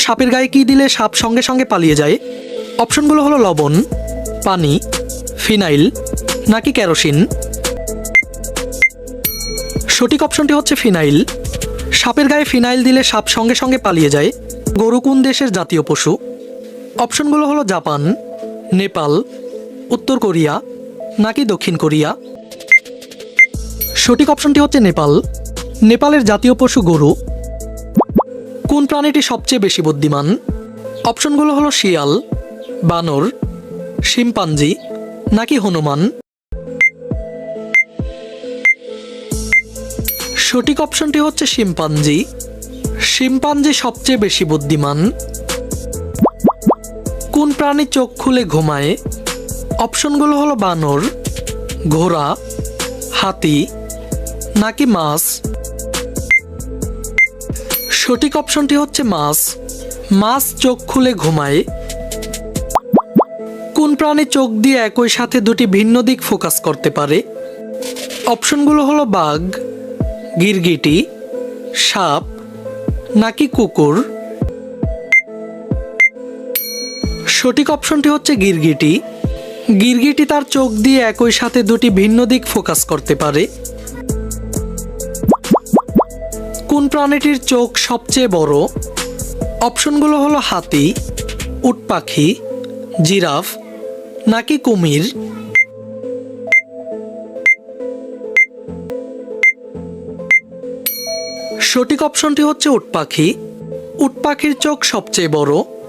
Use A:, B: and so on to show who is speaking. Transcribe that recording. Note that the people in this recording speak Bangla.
A: সাপের গায়ে কি দিলে সাপ সঙ্গে সঙ্গে পালিয়ে যায়? অপশনগুলো হলো লবণ, পানি, ফিনাইল নাকি কেরোসিন। সঠিক অপশনটি হচ্ছে ফিনাইল। সাপের গায়ে ফিনাইল দিলে সাপ সঙ্গে সঙ্গে পালিয়ে যায়। গরু কোন দেশের জাতীয় পশু? অপশনগুলো হলো জাপান, নেপাল, উত্তর কোরিয়া নাকি দক্ষিণ কোরিয়া। সঠিক অপশনটি হচ্ছে নেপাল। নেপালের জাতীয় পশু গরু। কোন প্রাণীটি সবচেয়ে বেশি বুদ্ধিমান? অপশনগুলো হলো শিয়াল, বানর, শিম্পাঞ্জি নাকি হনুমান। সঠিক অপশনটি হচ্ছে শিম্পাঞ্জি। শিম্পাঞ্জি সবচেয়ে বেশি বুদ্ধিমান। কোন প্রাণী চোখ খুলে ঘুমায়? অপশনগুলো হলো বানর, ঘোড়া, হাতি নাকি মাছ। সঠিক অপশনটি হচ্ছে মাছ। মাছ চোখ খুলে ঘুমায়। কোন প্রাণী চোখ দিয়ে একই সাথে দুটি ভিন্ন দিক ফোকাস করতে পারে? অপশনগুলো হলো বাঘ, গিরগিটি, সাপ নাকি কুকুর। সঠিক অপশনটি হচ্ছে গিরগিটি। গিরগিটি তার চোখ দিয়ে একই সাথে দুটি ভিন্ন দিক ফোকাস করতে পারে। কোন প্রাণীটির চোখ সবচেয়ে বড়? অপশনগুলো হলো হাতি, উট পাখি, জিরাফ নাকি কুমির। সঠিক অপশনটি হচ্ছে উট পাখি। উট পাখির চোখ সবচেয়ে বড়।